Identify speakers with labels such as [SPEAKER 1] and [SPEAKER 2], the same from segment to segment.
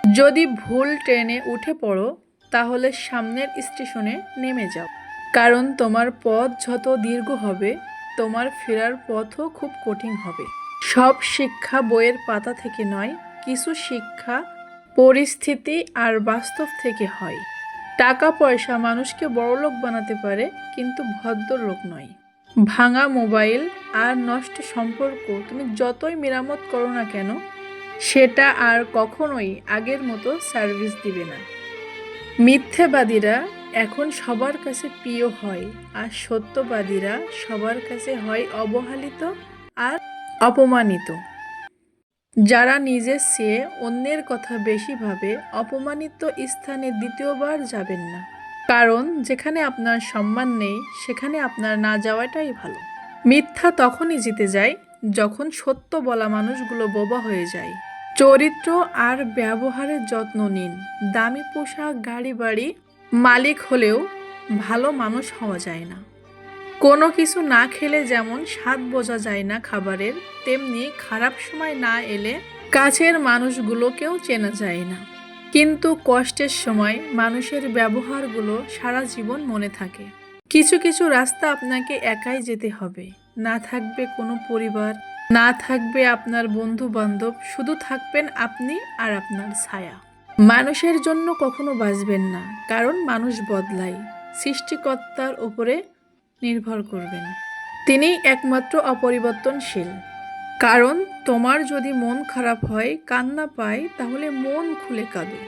[SPEAKER 1] যদি ভুল ট্রেনে উঠে পড়ো তাহলে সামনের স্টেশনে নেমে যাও, কারণ তোমার পথ যত দীর্ঘ হবে তোমার ফেরার পথও খুব কঠিন হবে। সব শিক্ষা বইয়ের পাতা থেকে নয়, কিছু শিক্ষা পরিস্থিতি আর বাস্তব থেকে হয়। টাকা পয়সা মানুষকে বড়লোক বানাতে পারে, কিন্তু ভদ্রলোক নয়। ভাঙা মোবাইল আর নষ্ট সম্পর্ক তুমি যতই মেরামত করো না কেন, সেটা আর কখনোই আগের মতো সার্ভিস দিবে না। মিথ্যেবাদীরা এখন সবার কাছে প্রিয় হয়, আর সত্যবাদীরা সবার কাছে হয় অবহেলিত আর অপমানিত। যারা নিজের চেয়ে অন্যের কথা বেশি ভাবে, অপমানিত স্থানে দ্বিতীয়বার যাবেন না, কারণ যেখানে আপনার সম্মান নেই সেখানে আপনার না যাওয়াটাই ভালো। মিথ্যা তখনই জিতে যায় যখন সত্য বলা মানুষগুলো বোবা হয়ে যায়। চরিত্র আর ব্যবহারের যত্ন নিন। দামি পোশাক, গাড়ি বাড়ি মালিক হলেও ভালো মানুষ হওয়া যায় না। কোনো কিছু না খেলে যেমন স্বাদ বোঝা যায় না খাবারের, তেমনি খারাপ সময় না এলে কাছের মানুষগুলোকেও চেনা যায় না। কিন্তু কষ্টের সময় মানুষের ব্যবহারগুলো সারা জীবন মনে থাকে। কিছু কিছু রাস্তা আপনাকে একাই যেতে হবে। না থাকবে কোনো পরিবার, না থাকবে আপনার বন্ধু বান্ধব, শুধু থাকবেন আপনি আর আপনার ছায়া। মানুষের জন্য কখনো বাঁচবেন না, কারণ মানুষ বদলায়। সৃষ্টিকর্তার উপরে নির্ভর করবেন, তিনিই একমাত্র অপরিবর্তনশীল। কারণ তোমার যদি মন খারাপ হয়, কান্না পায়, তাহলে মন খুলে কাঁদো,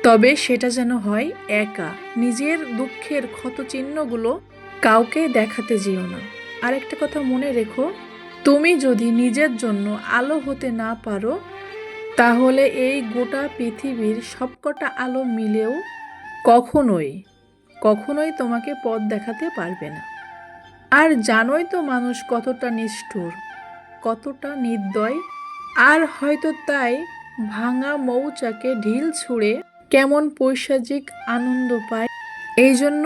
[SPEAKER 1] তবে সেটা যেন হয় একা। নিজের দুঃখের ক্ষতচিহ্নগুলো কাউকে দেখাতে যেও না। আর একটা কথা মনে রেখো, তুমি যদি নিজের জন্য আলো হতে না পারো, তাহলে এই গোটা পৃথিবীর সবকটা আলো মিলেও কখনোই তোমাকে পথ দেখাতে পারবে না। আর জানোই তো মানুষ কতটা নিষ্ঠুর, কতটা নির্দয়। আর হয়তো তাই ভাঙা মৌচাকে ঢিল ছুঁড়ে কেমন পৈশাচিক আনন্দ পায়। এই জন্য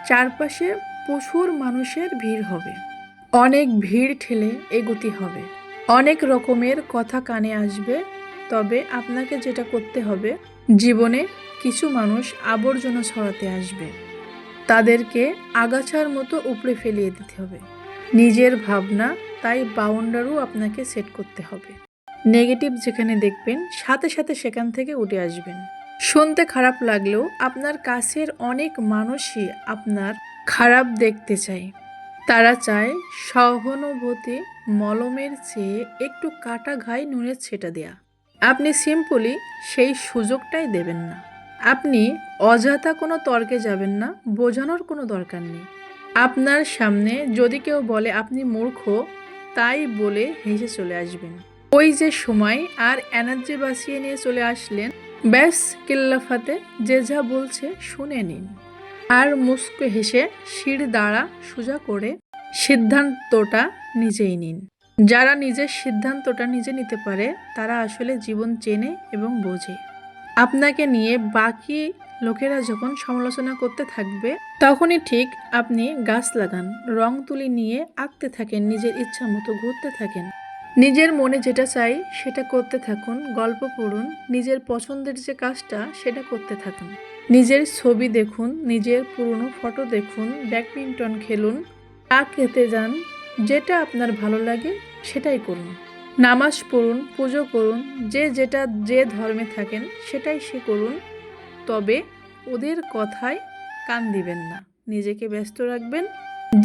[SPEAKER 1] চারপাশে প্রচুর মানুষের ভিড় হবে, অনেক ভিড় ঠেলে এগোতে হবে, অনেক রকমের কথা কানে আসবে। তবে আপনাকে যেটা করতে হবে, জীবনে কিছু মানুষ আবর্জনা ছড়াতে আসবে, তাদেরকে আগাছার মতো উপড়ে ফেলিয়ে দিতে হবে। নিজের ভাবনা, তাই বাউন্ডারিও আপনাকে সেট করতে হবে। নেগেটিভ যেখানে দেখবেন, সাথে সাথে সেখান থেকে উঠে আসবেন। শুনতে খারাপ লাগলেও আপনার কাছের অনেক মানুষই আপনার খারাপ দেখতে চায়। তারা চায় সহানুভূতি মলমের চেয়ে একটু কাটা ঘায়ে নুনের ছেটা দেয়া। আপনি সিম্পলি সেই সুযোগটাই দেবেন না। আপনি অযথা কোনো তর্কে যাবেন না, বোঝানোর কোনো দরকার নেই। আপনার সামনে যদি কেউ বলে আপনি মূর্খ, তাই বলে হেসে চলে আসবেন। ওই যে সময় আর এনার্জি বাঁচিয়ে নিয়ে চলে আসলেন, ব্যাস কিল্লাফাতে যে যা বলছে শুনে নিন, আর মুস্কো হেসে শির দাঁড়া সোজা করে সিদ্ধান্তটা নিজেই নিন। যারা নিজের সিদ্ধান্তটা নিজে নিতে পারে, তারা আসলে জীবন চেনে এবং বোঝে। আপনাকে নিয়ে বাকি লোকেরা যখন সমালোচনা করতে থাকবে, তখনই ঠিক আপনি গাছ লাগান, রং তুলি নিয়ে আঁকতে থাকেন, নিজের ইচ্ছা মতো ঘুরতে থাকেন, নিজের মনে যেটা চাই সেটা করতে থাকুন, গল্প পড়ুন, নিজের পছন্দের যে কাজটা সেটা করতে থাকুন, নিজের ছবি দেখুন, নিজের পুরনো ফটো দেখুন, ব্যাডমিন্টন খেলুন, চা খেতে যান, যেটা আপনার ভালো লাগে সেটাই করুন, নামাজ পড়ুন, পুজো করুন, যে ধর্মে থাকেন সেটাই সে করুন। তবে ওদের কথায় কান দিবেন না, নিজেকে ব্যস্ত রাখবেন।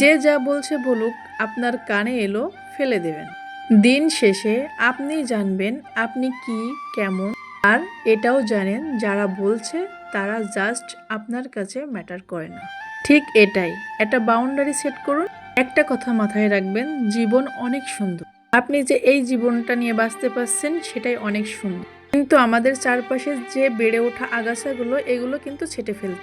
[SPEAKER 1] যে যা বলছে বলুক, আপনার কানে এলো ফেলে দেবেন। দিন শেষে আপনি জানবেন আপনি কি, কেমন। আর এটাও জানেন, যারা বলছে তারা জাস্ট আপনার কাছে ম্যাটার করে না। ঠিক এটাই, একটা বাউন্ডারি সেট করুন। একটা কথা মাথায় রাখবেন, জীবন অনেক সুন্দর। আপনি যে এই জীবনটা নিয়ে বাঁচতে পারছেন সেটাই অনেক সুন্দর, কিন্তু আমাদের চারপাশে যে বেড়ে ওঠা আগাছাগুলো, এগুলো কিন্তু ছেঁটে ফেলতে